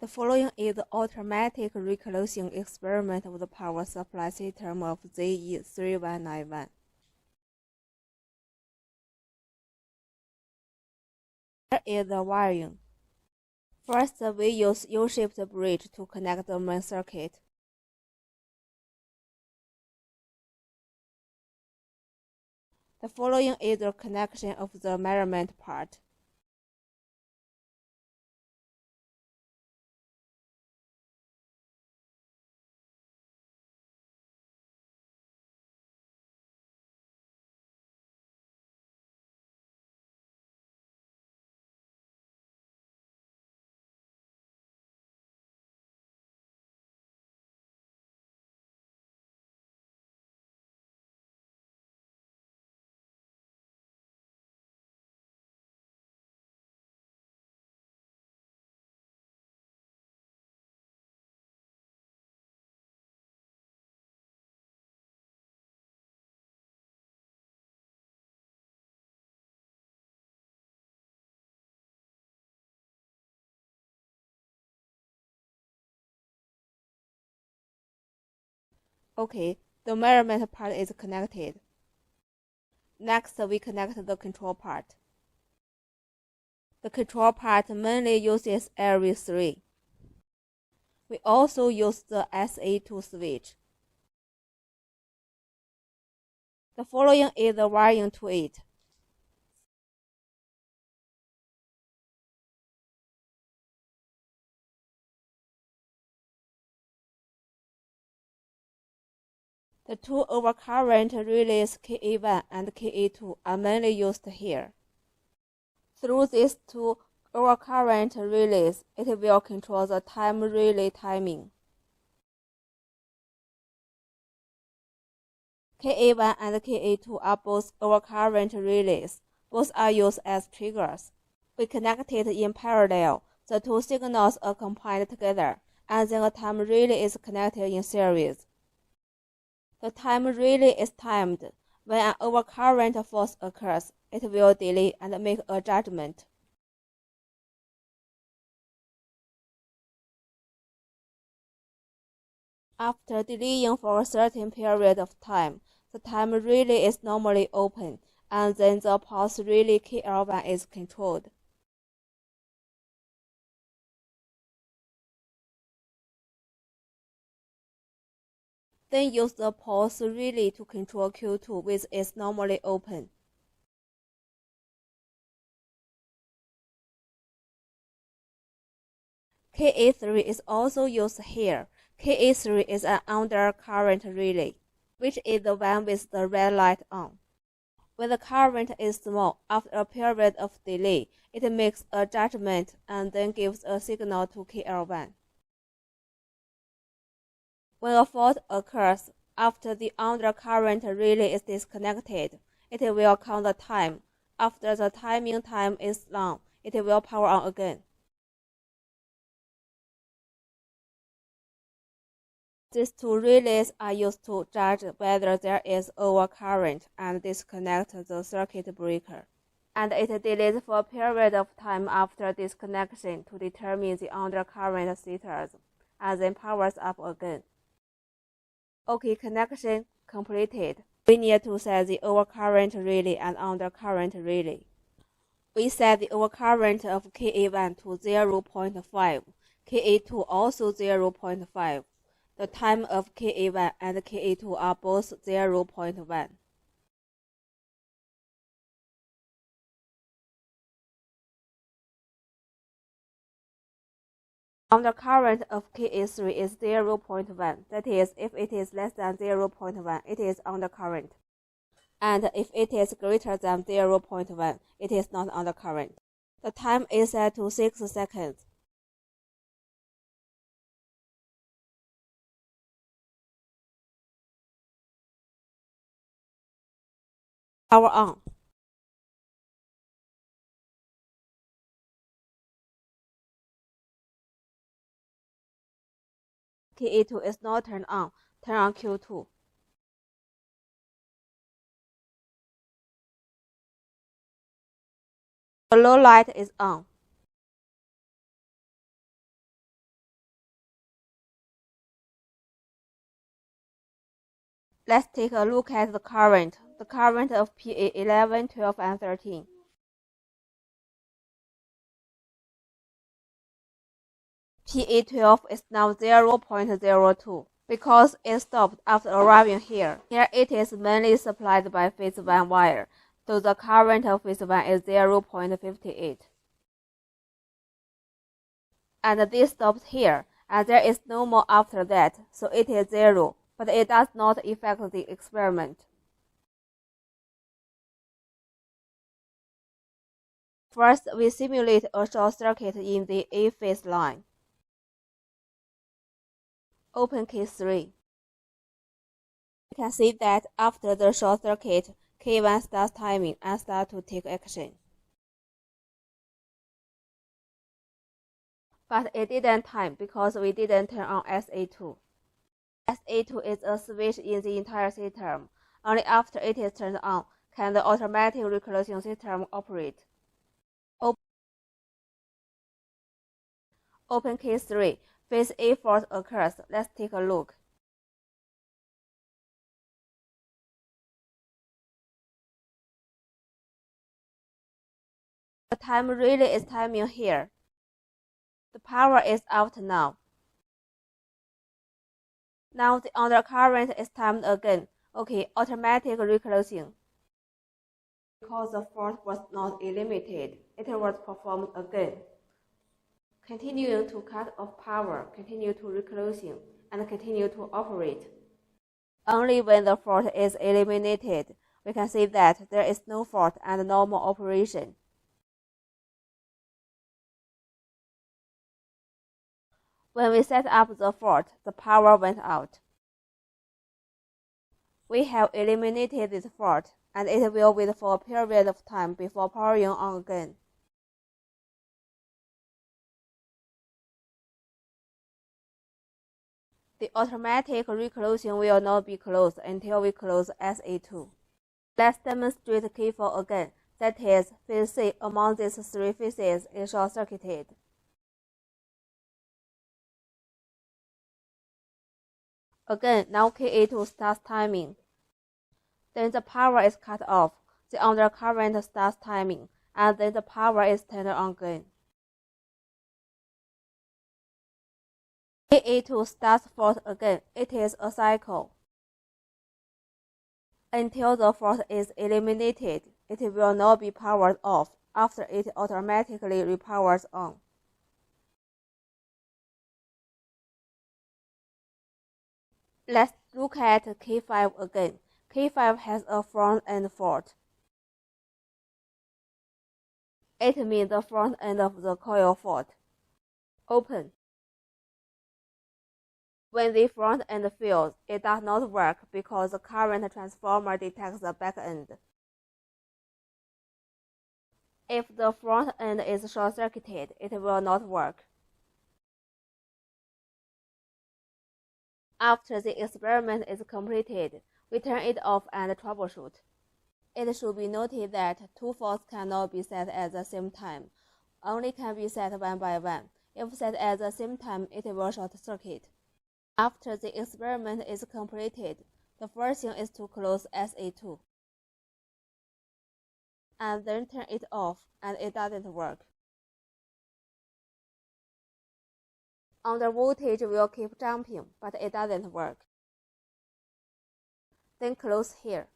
The following is the automatic reclosing experiment of the power supply system of ZE3191. Here is the wiring. First, we use U-shaped bridge to connect the main circuit. The following is the connection of the measurement part. Okay, the measurement part is connected. Next, we connect the control part. The control part mainly uses RV3. We also use the SSEDU switch. The following is the wiring to it. The two overcurrent relays KA1 and KA2 are mainly used here. Through these two overcurrent relays, it will control the time relay timing. KA1 and KA2 are both overcurrent relays. Both are used as triggers. We connected in parallel. The two signals are combined together, and then a time relay is connected in series. The time relay is timed. When an overcurrent force occurs, it will delay and make a judgment. After delaying for a certain period of time, the time relay is normally open, and then the pulse relay KL1 is controlled. Then use the pulse relay to control Q2, which is normally open. KA3 is also used here. KA3 is an undercurrent relay, which is the one with the red light on. When the current is small, after a period of delay, it makes a judgment and then gives a signal to KL1. When a fault occurs after the undercurrent relay is disconnected, it will count the time. After the timing time is long, it will power on again. These two relays are used to judge whether there is overcurrent and disconnect the circuit breaker, and it delays for a period of time after disconnection to determine the undercurrent status, and then powers up again. Okay, connection completed. We need to set the overcurrent relay and undercurrent relay. We set the overcurrent of KA1 to 0.5, KA2 also 0.5. The time of KA1 and KA2 are both 0.1. Undercurrent of KA3 is 0.1. That is, if it is less than 0.1, it is undercurrent. And if it is greater than 0.1, it is not undercurrent. The time is set to 6 seconds. Power on. KA2 is not turned on. Turn on Q2. The low light is on. Let's take a look at the current of PA 11, 12, and 13. PA 12 is now 0.02 because it stopped after arriving here. Here it is mainly supplied by phase 1 wire, so the current of phase 1 is 0.58. And this stops here, and there is no more after that, so it is 0, but it does not affect the experiment. First, we simulate a short circuit in the A phase line. Open case 3. You can see that after the short circuit, K1 starts timing and starts to take action. But it didn't time because we didn't turn on SE2. SE2 is a switch in the entire system. Only after it is turned on can the automatic reclosing system operate. Open case 3. Phase A fault occurs. Let's take a look. The time relay is timing here. The power is out now. Now the undercurrent is timed again. Okay, automatic reclosing. Because the fault was not eliminated, it was performed again. Continue to cut off power, continue to reclosing, and continue to operate. Only when the fault is eliminated, we can see that there is no fault and normal operation. When we set up the fault, the power went out. We have eliminated this fault, and it will wait for a period of time before powering on again. The automatic reclosing will not be closed until we close SE2. Let's demonstrate K4 again. That is, phase C among these 3 phases is short-circuited. Again, now Ka2 starts timing. Then the power is cut off, the undercurrent starts timing, and then the power is turned on again. Ka2 starts fault again. It is a cycle. Until the fault is eliminated, it will not be powered off after it automatically repowers on. Let's look at K5 again. K5 has a front-end fault. It means the front end of the coil fault. Open. When the front end fails, it does not work because the current transformer detects the back end. If the front end is short-circuited, it will not work. After the experiment is completed, we turn it off and troubleshoot. It should be noted that 2 faults cannot be set at the same time, only can be set one by one. If set at the same time, it will short-circuit. After the experiment is completed, the first thing is to close SE2, and then turn it off, and it doesn't work. The voltage will keep jumping, but it doesn't work. Then close here.